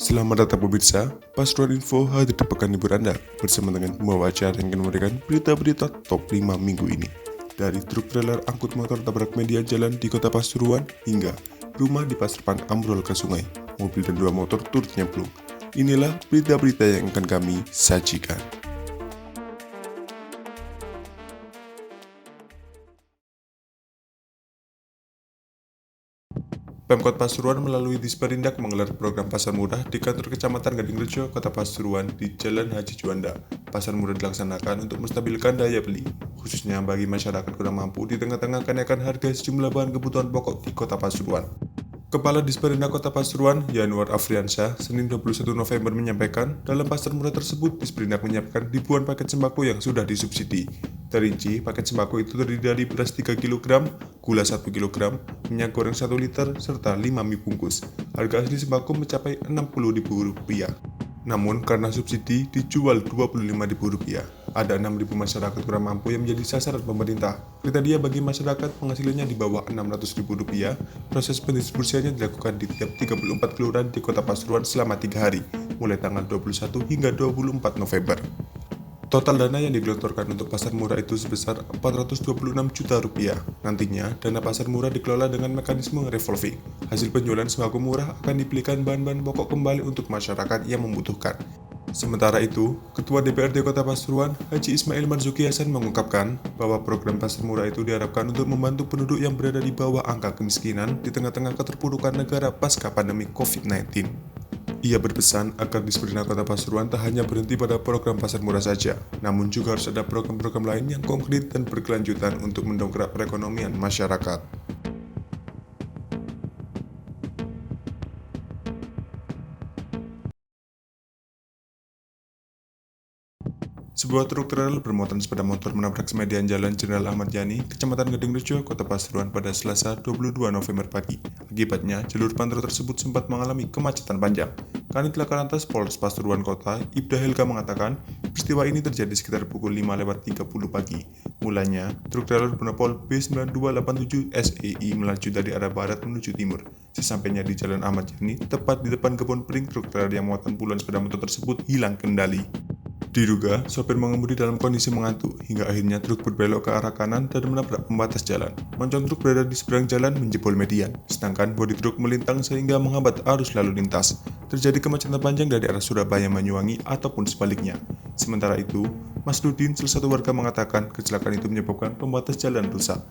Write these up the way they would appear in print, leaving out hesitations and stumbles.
Selamat datang pemirsa, Pasuruan Info hadir di pekan libur Anda bersama dengan pembawa acara yang akan memberikan berita-berita top 5 minggu ini. Dari truk trailer angkut motor tabrak media jalan di kota Pasuruan hingga rumah di Pasarpan ambrol ke sungai, mobil dan 2 motor turut nyemplung. Inilah berita-berita yang akan kami sajikan. Pemkot Pasuruan melalui Disperindak menggelar program Pasar Murah di kantor Kecamatan Gadingrejo, Kota Pasuruan di Jalan Haji Juanda. Pasar Murah dilaksanakan untuk menstabilkan daya beli, khususnya bagi masyarakat kurang mampu di tengah-tengah kenaikan harga sejumlah bahan kebutuhan pokok di Kota Pasuruan. Kepala Disperindak Kota Pasuruan, Yanuar Afriansyah, Senin 21 November menyampaikan, dalam pasar murah tersebut Disperindak menyiapkan ribuan paket sembako yang sudah disubsidi. Terinci, paket sembako itu terdiri dari beras 3 kg, gula 1 kg, minyak goreng 1 liter, serta 5 mie bungkus. Harga asli sembako mencapai Rp60.000. Namun, karena subsidi dijual Rp25.000, ada 6.000 masyarakat kurang mampu yang menjadi sasaran pemerintah. Kriteria bagi masyarakat penghasilannya di bawah Rp600.000, proses pendistribusiannya dilakukan di tiap 34 kelurahan di Kota Pasuruan selama 3 hari, mulai tanggal 21 hingga 24 November. Total dana yang digelontorkan untuk pasar murah itu sebesar Rp426 juta. Nantinya, dana pasar murah dikelola dengan mekanisme revolving. Hasil penjualan sembako murah akan dibelikan bahan-bahan pokok kembali untuk masyarakat yang membutuhkan. Sementara itu, Ketua DPRD Kota Pasuruan, Haji Ismail Marzuki Hasan mengungkapkan bahwa program pasar murah itu diharapkan untuk membantu penduduk yang berada di bawah angka kemiskinan di tengah-tengah keterpurukan negara pasca pandemi COVID-19. Ia berpesan agar Disperindak Kota Pasuruan tak hanya berhenti pada program pasar murah saja, namun juga harus ada program-program lain yang konkret dan berkelanjutan untuk mendongkrak perekonomian masyarakat. Sebuah truk trailer bermuatan sepeda motor menabrak semedian Jalan Jenderal Ahmad Yani, Kecamatan Gadingrejo, Kota Pasuruan pada Selasa 22 November pagi. Akibatnya, jalur pantura tersebut sempat mengalami kemacetan panjang. Kanit Laka Lantas Polres Pasuruan Kota, Ibda Helga mengatakan, peristiwa ini terjadi sekitar pukul 5.30 pagi. Mulanya, truk trailer bernopol B9287 SEI melaju dari arah barat menuju timur. Sesampainya di Jalan Ahmad Yani, tepat di depan kebun pring, truk trailer yang muatan puluhan sepeda motor tersebut hilang kendali. Diduga, sopir mengemudi dalam kondisi mengantuk, hingga akhirnya truk berbelok ke arah kanan dan menabrak pembatas jalan. Moncong truk berada di seberang jalan menjebol median, sedangkan bodi truk melintang sehingga menghambat arus lalu lintas. Terjadi kemacetan panjang dari arah Surabaya Banyuwangi ataupun sebaliknya. Sementara itu, Mas Nudin, salah satu warga mengatakan kecelakaan itu menyebabkan pembatas jalan rusak.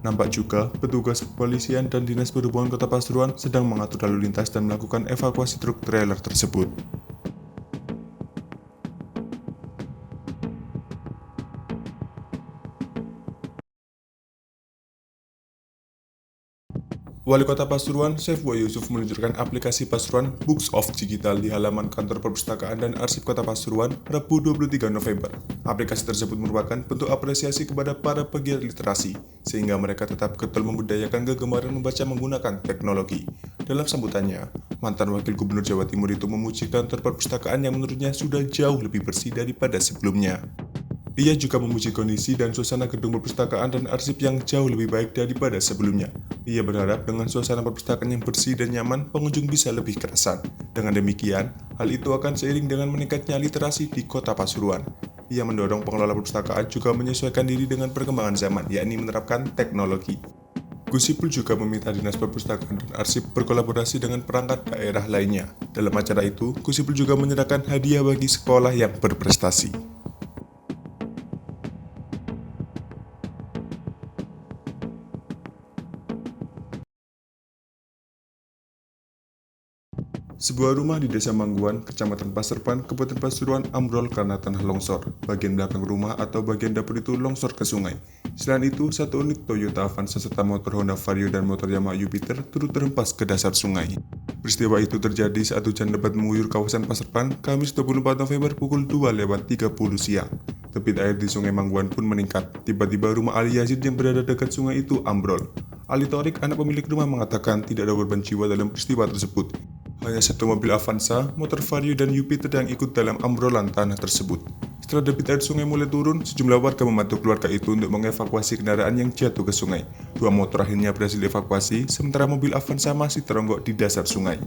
Nampak juga, petugas kepolisian dan Dinas Perhubungan Kota Pasuruan sedang mengatur lalu lintas dan melakukan evakuasi truk trailer tersebut. Wali Kota Pasuruan, Saifullah Yusuf meluncurkan aplikasi Pasuruan Books of Digital di halaman kantor perpustakaan dan arsip Kota Pasuruan, Rabu 23 November. Aplikasi tersebut merupakan bentuk apresiasi kepada para pegiat literasi, sehingga mereka tetap getol membudayakan kegemaran membaca menggunakan teknologi. Dalam sambutannya, mantan Wakil Gubernur Jawa Timur itu memuji kantor perpustakaan yang menurutnya sudah jauh lebih bersih daripada sebelumnya. Ia juga memuji kondisi dan suasana gedung perpustakaan dan arsip yang jauh lebih baik daripada sebelumnya. Ia berharap dengan suasana perpustakaan yang bersih dan nyaman, pengunjung bisa lebih kerasan. Dengan demikian, hal itu akan seiring dengan meningkatnya literasi di Kota Pasuruan. Ia mendorong pengelola perpustakaan juga menyesuaikan diri dengan perkembangan zaman, yakni menerapkan teknologi. Gus Ipul juga meminta Dinas Perpustakaan dan Arsip berkolaborasi dengan perangkat daerah lainnya. Dalam acara itu, Gus Ipul juga menyerahkan hadiah bagi sekolah yang berprestasi. Sebuah rumah di Desa Mangguan, Kecamatan Pasarpan, Kabupaten Pasuruan ambrol karena tanah longsor. Bagian belakang rumah atau bagian dapur itu longsor ke sungai. Selain itu, satu unit Toyota Avanza serta motor Honda Vario dan motor Yamaha Jupiter turut terhempas ke dasar sungai. Peristiwa itu terjadi saat hujan lebat mengguyur kawasan Pasarpan, Kamis 24 November pukul 2.30 siang. Debit air di Sungai Mangguan pun meningkat. Tiba-tiba rumah Ali Yazid yang berada dekat sungai itu ambrol. Ali Torik, anak pemilik rumah, mengatakan tidak ada korban jiwa dalam peristiwa tersebut. Hanya satu mobil Avanza, motor Vario, dan Jupiter yang ikut dalam ambrolan tanah tersebut. Setelah debit air sungai mulai turun, sejumlah warga membantu keluarga itu untuk mengevakuasi kendaraan yang jatuh ke sungai. 2 motor akhirnya berhasil dievakuasi, sementara mobil Avanza masih teronggok di dasar sungai.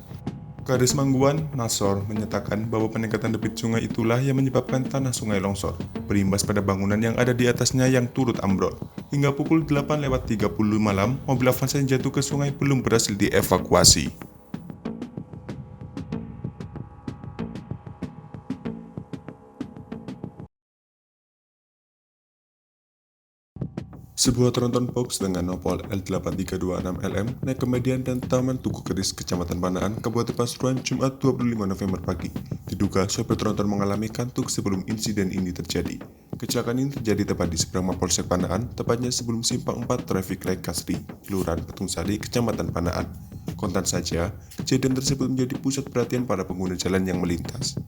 Kades Mangguan, Nasor, menyatakan bahwa peningkatan debit sungai itulah yang menyebabkan tanah sungai longsor, berimbas pada bangunan yang ada di atasnya yang turut ambrol. Hingga pukul 8:30 malam, mobil Avanza yang jatuh ke sungai belum berhasil dievakuasi. Sebuah tronton box dengan nopol L8326LM naik ke median dan Taman Tugu Keris, Kecamatan Panaan, Kabupaten Pasuruan, Jumat 25 November pagi. Diduga sopir tronton mengalami kantuk sebelum insiden ini terjadi. Kecelakaan ini terjadi tepat di seberang Mapolsek Panaan, tepatnya sebelum simpang 4 traffic light Kasri, Kelurahan Petung-Sari, Kecamatan Panaan. Kontan saja, kejadian tersebut menjadi pusat perhatian para pengguna jalan yang melintas.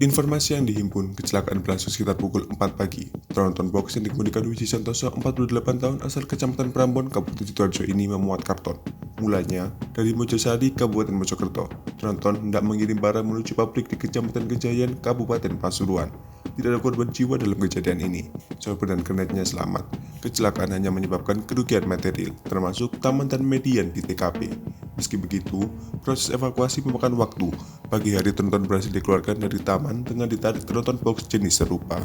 Informasi yang dihimpun, kecelakaan berlangsung sekitar pukul 4 pagi. Tronton box yang dikemudikan Wiji Santoso, 48 tahun, asal Kecamatan Prambon, Kabupaten Sidoarjo ini memuat karton. Mulanya, dari Mojosari, Kabupaten Mojokerto, tronton hendak mengirim barang menuju pabrik di Kecamatan Kejayan, Kabupaten Pasuruan. Tidak ada korban jiwa dalam kejadian ini. Sopir dan kernetnya selamat. Kecelakaan hanya menyebabkan kerugian material, termasuk taman dan median di TKP. Meski begitu, proses evakuasi memakan waktu. Pagi hari tronton berhasil dikeluarkan dari taman dengan ditarik tronton box jenis serupa.